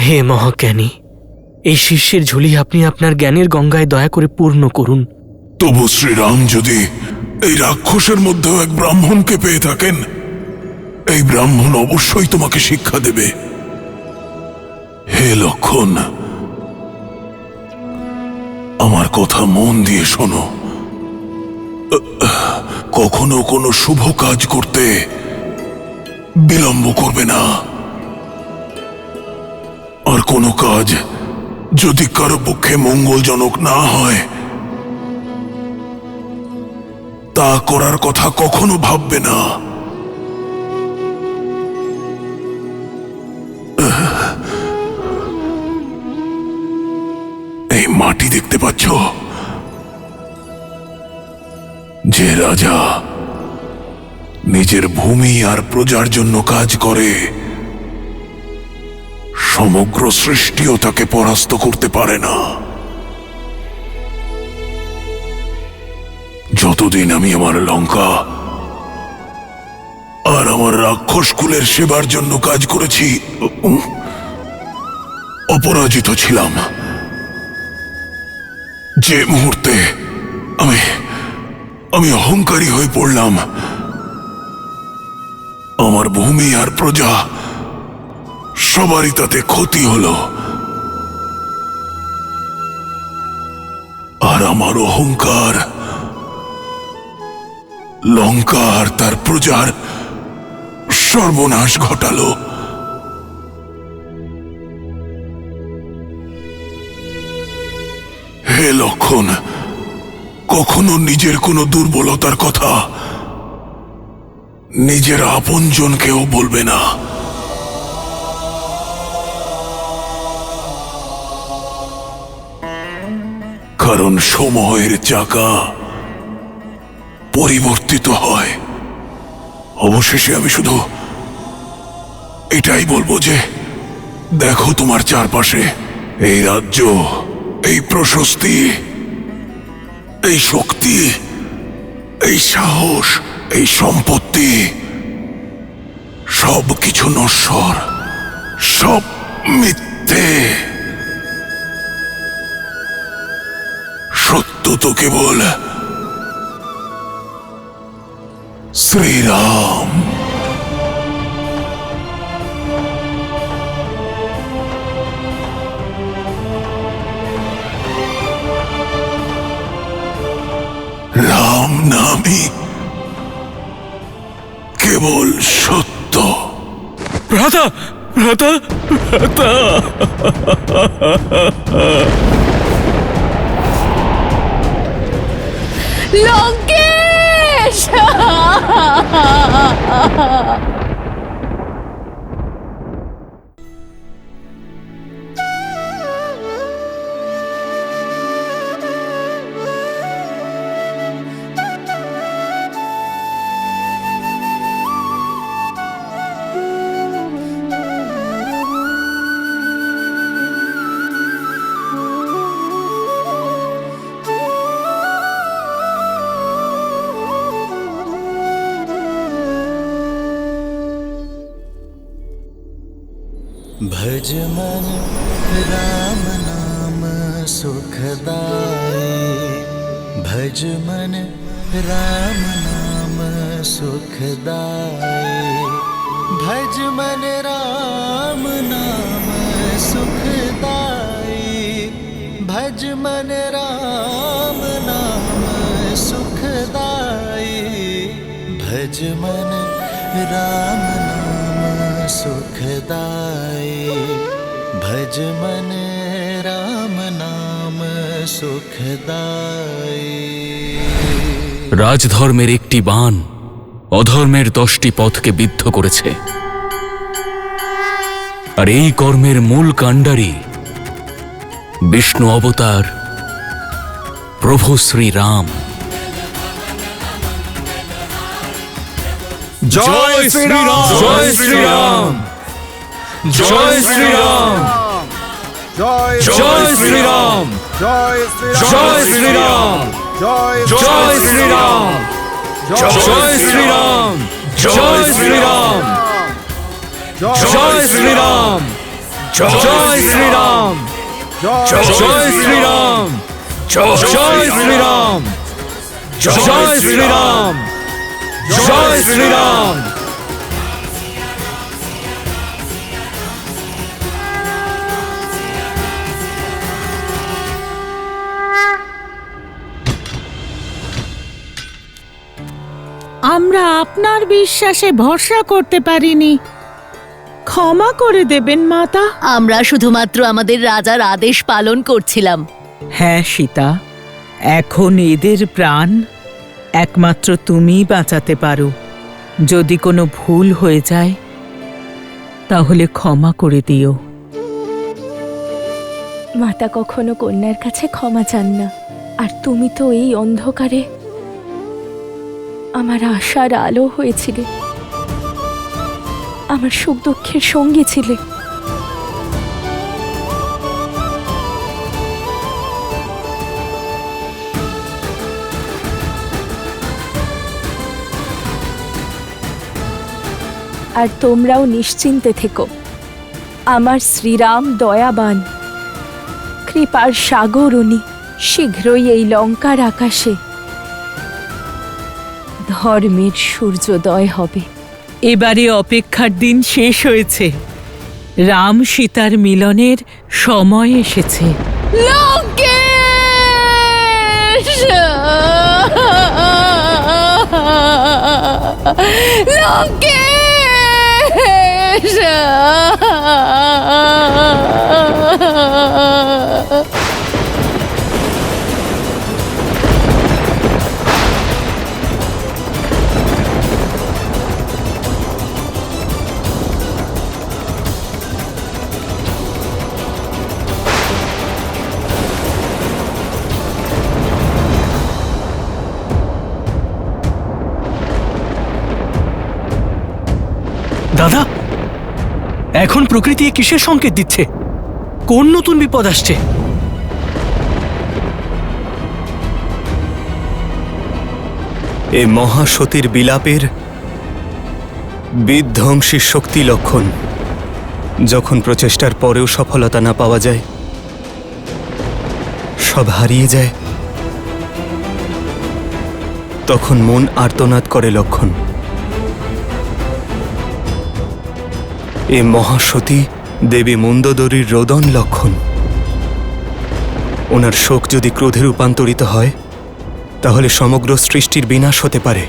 হে মহাজ্ঞানী, এই শিষ্যের ঝুলি আপনি আপনার জ্ঞানের গঙ্গায় দয়া করে পূর্ণ করুন। তবু শ্রীরাম যদি এই রাক্ষসের মধ্যেও এক ব্রাহ্মণকে পেয়ে থাকেন, এই ব্রাহ্মণ অবশ্যই তোমাকে শিক্ষা দেবে। হে লক্ষণ, আমার কথা মন দিয়ে শোনো। কখনো কোনো শুভ কাজ করতে বিলম্ব করবে না। আর কোনো কাজ যদি কারো পক্ষে মঙ্গলজনক না হয়, তা করার কথা কখনো ভাববে না। এই মাটি দেখতে পাচ্ছ? যে রাজা নিজের ভূমি আর প্রজার জন্য কাজ করে, সমগ্র সৃষ্টিও তাকে পরাস্ত করতে পারে না। যতদিন আমি আমার লঙ্কা আর আমার রাক্ষস কুলের সেবার জন্য কাজ করেছি, অপরাজিত ছিলাম। যে মুহূর্তে আমি অহংকারী হয়ে পড়লাম, আমার ভূমি আর প্রজা সবারই তাতে ক্ষতি হলো। আর আমার অহংকার লঙ্কা আর তার প্রজার সর্বনাশ ঘটালো। হে লক্ষণ, কখনো নিজের কোনো দুর্বলতার কথা নিজের আপনজনকেও বলবে না। কারণ সময়ের চাকা পরিবর্তিত হয়। অবশেষে আমি শুধু এটাই বলবো যে, দেখো তোমার চারপাশে এই রাজ্য, এই প্রশস্তি, এই শক্তি, এই সাহস, এই সম্পত্তি, সব কিছু নশ্বর, সব মিথ্যে। সত্য তো কেবল শ্রীরাম। রাম নামই কেবল সত্য। ভ্রাতা, ভ্রাতা, ভ্রাতা। লঙ্কেশ! भज मन राम नाम सुखदाई, भज मन राम नाम सुखदाई, भज मन राम नाम सुखदाई, भज मन राम नाम सुखदाई, भज मन राम नाम सुखदाई, भज मन राम नाम सुखदाई। রাজধর্মের একটি বাণ অধর্মের 10টি পথকে বিদ্ধ করেছে, আর এই কর্মের মূল কাণ্ডারি বিষ্ণু অবতার প্রভু শ্রীরাম। জয় শ্রীরাম, জয় শ্রীরাম, জয় শ্রীরাম, জয় শ্রীরাম, জয় শ্রীরাম, জয় শ্রীরাম, জয় শ্রীরাম, জয় শ্রীরাম, জয় শ্রীরাম, জয় শ্রীরাম জয় শ্রীরাম জয় শ্রীরাম জয় শ্রীরাম জয় শ্রীরাম। আমরা আপনার বিশ্বাসে ভরসা করতে পারিনি, ক্ষমা করে দেবেন মাতা। আমরা শুধুমাত্র আমাদের রাজার আদেশ পালন করছিলাম। হ্যাঁ সীতা, এখন এদের প্রাণ একমাত্র তুমিই বাঁচাতে পারো। যদি কোনো ভুল হয়ে যায় তাহলে ক্ষমা করে দিও। মাতা কখনো কন্যার কাছে ক্ষমা চান না, আর তুমি তো এই অন্ধকারে আমার আশার আলো হয়েছিলে, আমার সুখ দুঃখের সঙ্গী ছিলে। আর তোমরাও নিশ্চিন্তে থেকো, আমার শ্রীরাম দয়াবান, কৃপার সাগর উনি। শীঘ্রই এই লঙ্কার আকাশে ধর্মের সূর্যোদয় হবে। এবারে অপেক্ষার দিন শেষ হয়েছে, রাম সীতার মিলনের সময় এসেছে। লঙ্কেশ! লঙ্কেশ! দাদা, এখন প্রকৃতি এ কিসের সংকেত দিচ্ছে? কোন নতুন বিপদ আসছে? এ মহাসতীর বিলাপের বিধ্বংসী শক্তি লক্ষণ। যখন প্রচেষ্টার পরেও সফলতা না পাওয়া যায়, সব হারিয়ে যায়, তখন মন আর্তনাদ করে লক্ষণ। এ মহাসতী দেবী মন্দোদরীর রোদন লক্ষণ। ওনার শোক যদি ক্রোধে রূপান্তরিত হয়, তাহলে সমগ্র সৃষ্টির বিনাশ হতে পারে।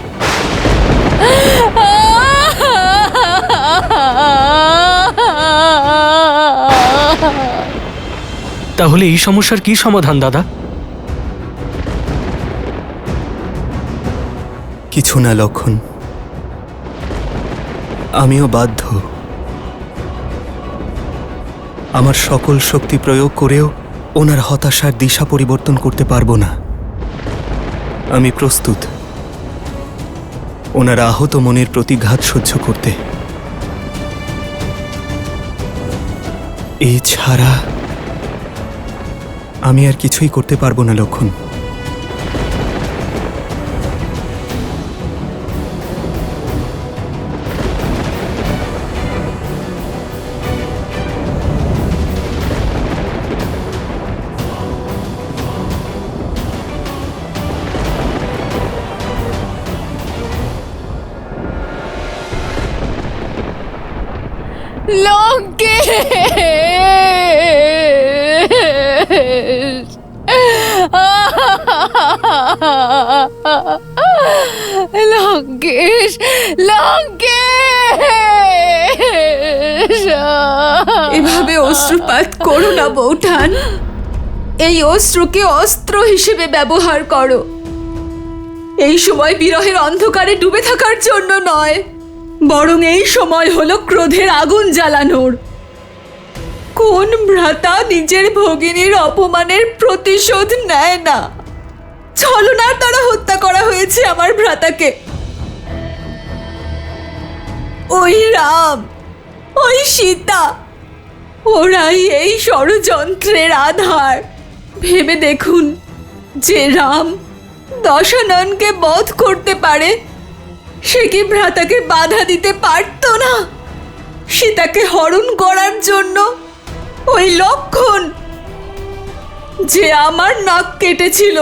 তাহলে এই সমস্যার কি সমাধান দাদা? কিছু না লক্ষণ, আমিও বাধ্য। আমার সকল শক্তি প্রয়োগ করেও ওনার হতাশার দিশা পরিবর্তন করতে পারবো না। আমি প্রস্তুত ওনার আহত মনের প্রতিঘাত সহ্য করতে। এছাড়া আমি আর কিছুই করতে পারবো না লক্ষণ। লঙ্কেশ! লঙ্কেশ! লঙ্কেশ! এভাবে অশ্রুপাত করো না বৌঠান। এই অশ্রুকে অস্ত্র হিসেবে ব্যবহার করো। এই সময় বিরহের অন্ধকারে ডুবে থাকার জন্য নয়, বরং এই সময় হলো ক্রোধের আগুন জ্বালানোর। কোন ভ্রাতা নিজের ভগিনীর অপমানের প্রতিশোধ নেয় না? ছলনার দ্বারা হত্যা করা হয়েছে আমার ভ্রাতাকে। ওই রাম, ওই সীতা, ওরাই এই ষড়যন্ত্রের আধার। ভেবে দেখুন, যে রাম দশাননকে বধ করতে পারে, সে কি ভ্রাতাকে বাধা দিতে পারত না? সীতাকে হরণ করার জন্য ওই লক্ষণ যে আমার নাক কেটেছিল,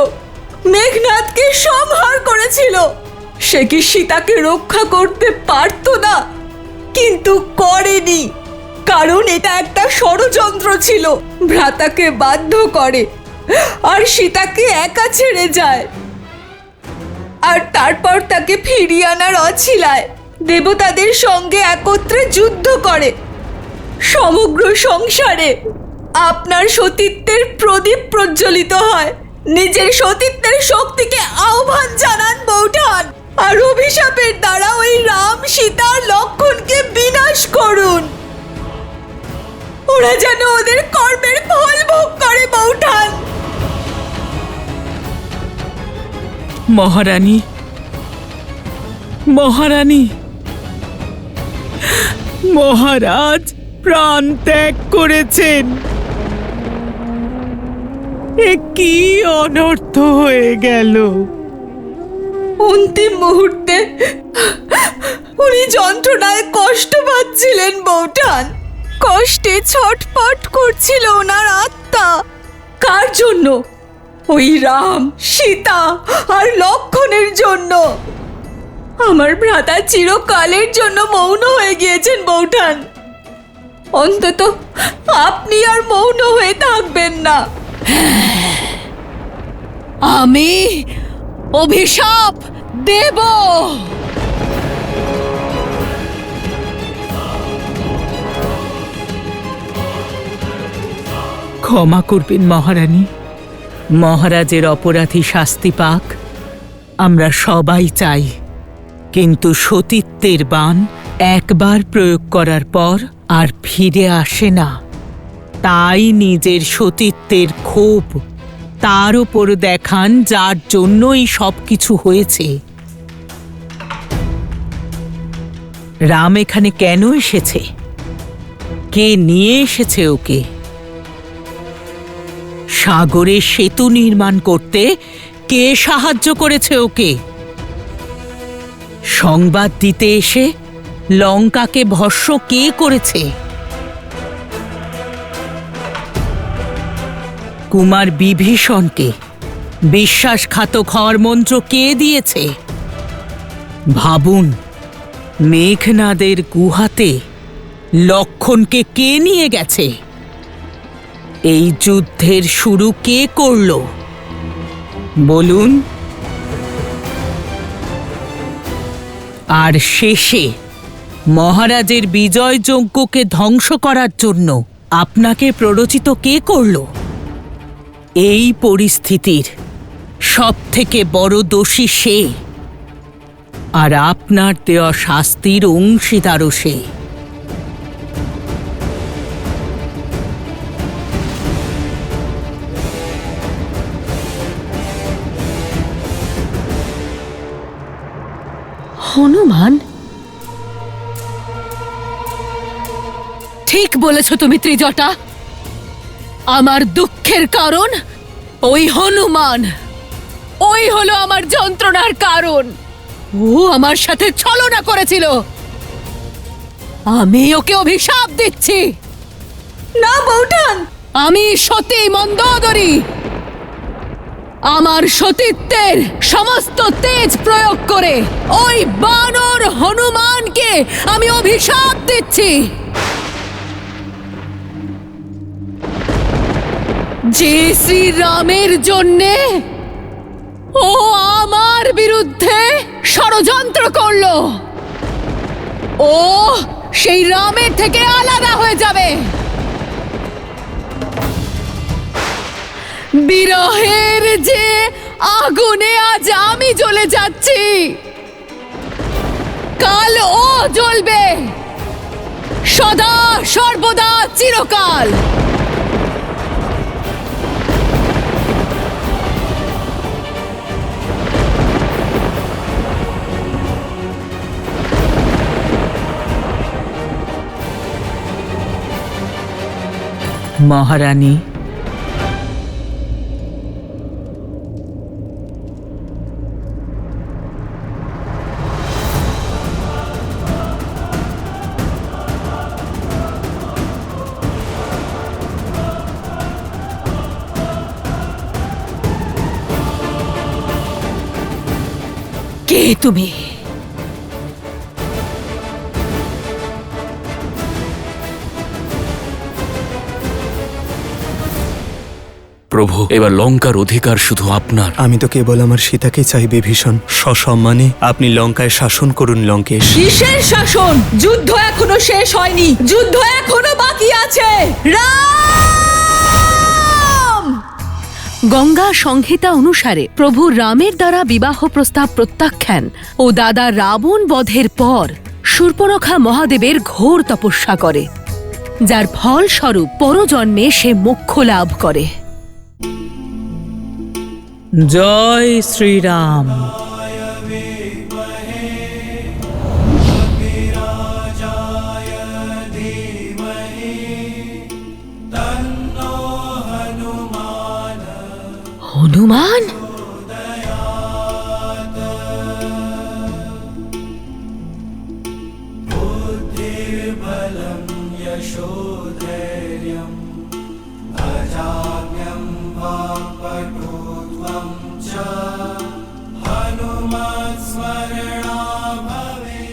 মেঘনাদকে সংহার করেছিল, সে কি সীতাকে রক্ষা করতে পারতো না? কিন্তু করেনি, কারণ এটা একটা ষড়যন্ত্র ছিল। ভ্রাতাকে বাধ্য করে আর সীতাকে একা ছেড়ে যায়, আর তারপর তাকে ফিরিয়ে আনার অছিলায় দেবতাদের সঙ্গে একত্রে যুদ্ধ করে। সমগ্র সংসারে আপনার সতীত্বের প্রদীপ প্রজ্বলিত হয়। নিজের সতীত্বের শক্তিকে আহ্বান জানান বৌঠান, আর অভিশাপের দ্বারা ওই রাম, সীতা, লক্ষণকে বিনাশ করুন। ওরা যেন ওদের কর্মের ফল ভোগ করে বৌঠান। মহারানী, মহারানী, মহারাজ প্রাণ ত্যাগ করেছেন। এ কি অনর্থ হয়ে গেল! অন্তিম মুহূর্তে উনি যন্ত্রণায় কষ্ট পাচ্ছিলেন বৌঠান। কষ্টে ছটফট করছিল ওনার আত্মা। কার জন্য? ওই রাম, সীতা আর লক্ষণের জন্য। আমার ভ্রাতা চিরকালের জন্য মৌন হয়ে গিয়েছেন বৌঠান। অন্তত আপনি আর মৌন হয়ে থাকবেন না। আমি অভিশাপ দেব। ক্ষমা করবেন মহারানী, মহারাজের অপরাধী শাস্তি পাক আমরা সবাই চাই, কিন্তু সতীত্বের বাণ একবার প্রয়োগ করার পর আর ফিরে আসে না। তাই নিজের সতীত্বের ক্ষোভ তার ওপর দেখান, যার জন্যই সবকিছু হয়েছে। রাম এখানে কেন এসেছে? কে নিয়ে এসেছে ওকে? সাগরে সেতু নির্মাণ করতে কে সাহায্য করেছে ওকে? সংবাদ দিতে এসে লঙ্কাকে ভস্ম কে করেছে? কুমার বিভীষণকে বিশ্বাসঘাতক হওয়ার মন্ত্র কে দিয়েছে? ভাবুন, মেঘনাদের গুহাতে লক্ষণকে কে নিয়ে গেছে? এই যুদ্ধের শুরু কে করল বলুন? আর শেষে মহারাজের বিজয় যজ্ঞকে ধ্বংস করার জন্য আপনাকে প্ররোচিত কে করল? এই পরিস্থিতির সবথেকে বড় দোষী সে, আর আপনার দেওয়া শাস্তির অংশীদারও সে। হনুমান? ঠিক বলেছ তুমি ত্রিজটা। আমার দুঃখের কারণ ওই হনুমান। ওই হলো আমার যন্ত্রণার কারণ। ও আমার সাথে ছলনা করেছিল। আমি ওকে অভিশাপ দিচ্ছি। না বৌঠান, আমি সতী মন্দোদরী আমার সতীত্বের সমস্ত তেজ প্রয়োগ করে ওই বানর হনুমানকে আমি অভিশাপ দিচ্ছি। যে শ্রীরামের জন্যে ও আমার বিরুদ্ধে ষড়যন্ত্র করলো, ও সেই রামের থেকে আলাদা হয়ে যাবে। বিরহের যে আগুনে আজ আমি জ্বলে যাচ্ছি, কাল ও জ্বলবে, সদা সর্বদা চিরকাল। মহারানী, কে তুমি? প্রভু, এবার লঙ্কার অধিকার শুধু আপনার। আমি তো কেবল আমার সীতাকে চাই বিভীষণ। সসম্মানে আপনি লঙ্কায় শাসন করুন লঙ্কেশ। কিসের শাসন? যুদ্ধ এখনো শেষ হয়নি, যুদ্ধ এখনো বাকি আছে। রাম! গঙ্গা সংহিতা অনুসারে প্রভু রামের দ্বারা বিবাহ প্রস্তাব প্রত্যাখ্যান ও দাদা রাবণ বধের পর শূর্পণখা মহাদেবের ঘোর তপস্যা করে, যার ফলস্বরূপ পরজন্মে সে মোক্ষ লাভ করে। জয় শ্রীরাম। হনুমান?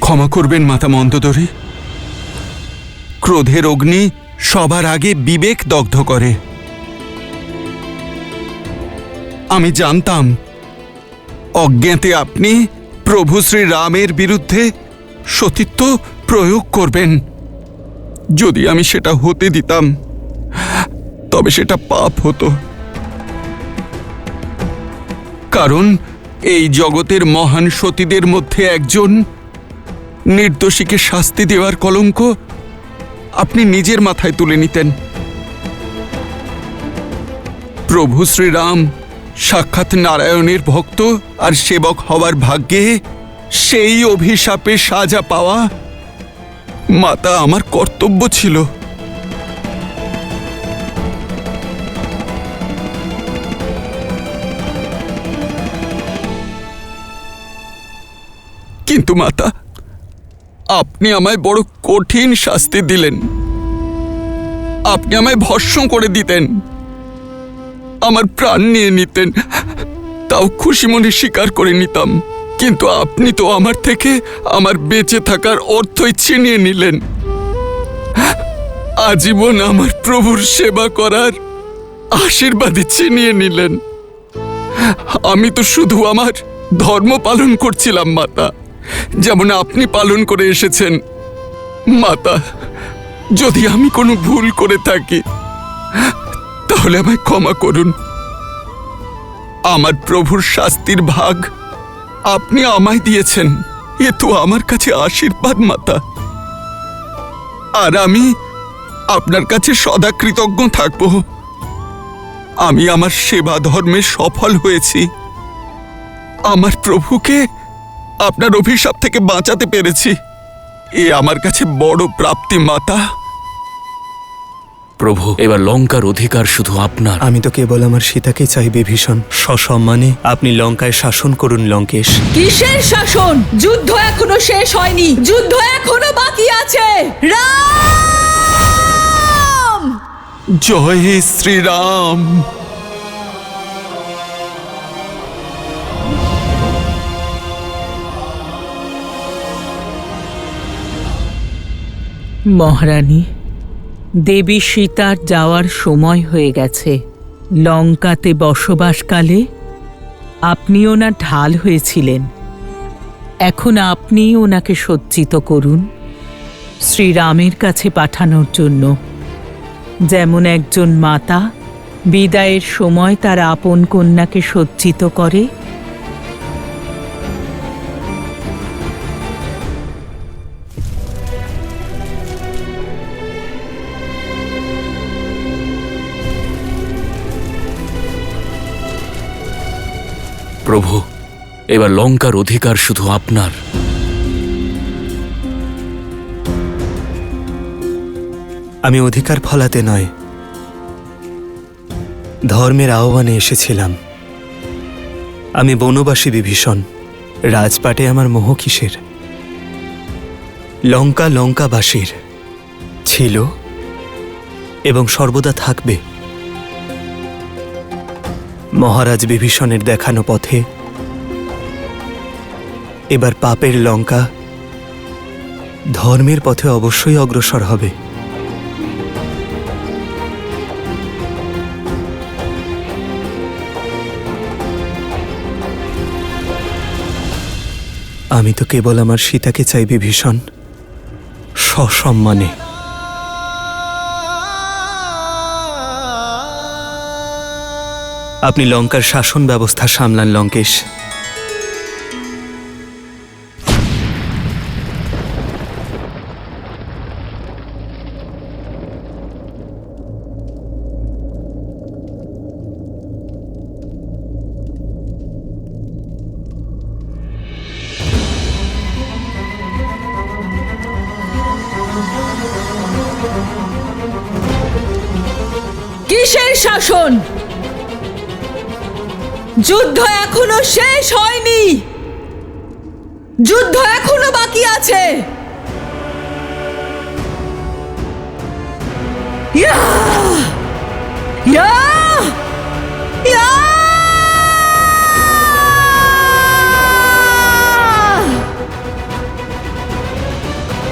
ক্ষমা করবেন মাতা মন্দোদরী। ক্রোধের অগ্নি সবার আগে বিবেক দগ্ধ করে। আমি জানতাম অজ্ঞাতে আপনি প্রভু শ্রী রামের বিরুদ্ধে সতীত্ব প্রয়োগ করবেন। যদি আমি সেটা হতে দিতাম তবে সেটা পাপ হতো, কারণ এই জগতের মহান সতীদের মধ্যে একজন নির্দোষীকে শাস্তি দেওয়ার কলঙ্ক আপনি নিজের মাথায় তুলে নিতেন। প্রভু শ্রীরাম সাক্ষাৎ নারায়ণের ভক্ত আর সেবক হওয়ার ভাগ্যে সেই অভিশাপে সাজা পাওয়া মাতা আমার কর্তব্য ছিল। কিন্তু মাতা, আপনি আমায় বড় কঠিন শাস্তি দিলেন। আপনি আমায় ভস্ম করে দিতেন, আমার প্রাণ নিয়ে নিতেন, তাও খুশি মনে স্বীকার করে নিতাম। কিন্তু আপনি তো আমার থেকে আমার বেঁচে থাকার অর্থই ছিনিয়ে নিলেন। আজীবন আমার প্রভুর সেবা করার আশীর্বাদই ছিনিয়ে নিলেন। আমি তো শুধু আমার ধর্ম পালন করছিলাম মাতা, যেমন আপনি পালন করে এসেছেন। মাতা, যদি আমি কোনো ভুল করে থাকি তাহলে আমায় ক্ষমা করুন। আমার প্রভুর শাস্তির ভাগ আপনি আমায় দিয়েছেন, এ তো আমার কাছে আশীর্বাদ মাতা। আর আমি আপনার কাছে সদা কৃতজ্ঞ থাকব। আমি আমার সেবা ধর্মে সফল হয়েছি, আমার প্রভুকে আপনার অভিশাপ থেকে বাঁচাতে পেরেছি। এ আমার কাছে বড় প্রাপ্তি মাতা। প্রভু, এবার লঙ্কার অধিকার শুধু আপনার। আমি তো কেবল আমার সীতাকে চাই বিভীষণ। সসম্মানে আপনি লঙ্কায় শাসন করুন লঙ্কেশ। কিসের শাসন? যুদ্ধ এখনো শেষ হয়নি, যুদ্ধ এখনো বাকি আছে। রাম! জয় শ্রীরাম। মহারানী, দেবী সীতার যাওয়ার সময় হয়ে গেছে। লঙ্কাতে বসবাসকালে আপনি ওনার ঢাল হয়েছিলেন, এখন আপনি ওনাকে সজ্জিত করুন শ্রীরামের কাছে পাঠানোর জন্য। যেমন একজন মাতা বিদায়ের সময় তার আপন কন্যাকে সজ্জিত করে, প্রভু, এবার লঙ্কার অধিকার শুধু আপনার। আমি অধিকার ফলাতে নয়, ধর্মের আহ্বানে এসেছিলাম। আমি বনবাসী বিভীষণ, রাজপাটে আমার মোহ কিসের? লঙ্কা লঙ্কাবাসীর ছিল এবং সর্বদা থাকবে। মহারাজ বিভীষণের দেখানো পথে এবার পাপের লঙ্কা ধর্মের পথে অবশ্যই অগ্রসর হবে। আমি তো কেবল আমার সীতাকে চাই বিভীষণ, সসম্মানে। আপনি লঙ্কার শাসন ব্যবস্থা সামলান লঙ্কেশ। কিসের শাসন? যুদ্ধ এখনো শেষ হয়নি, যুদ্ধ এখনো বাকি আছে। ইয়া! ইয়া!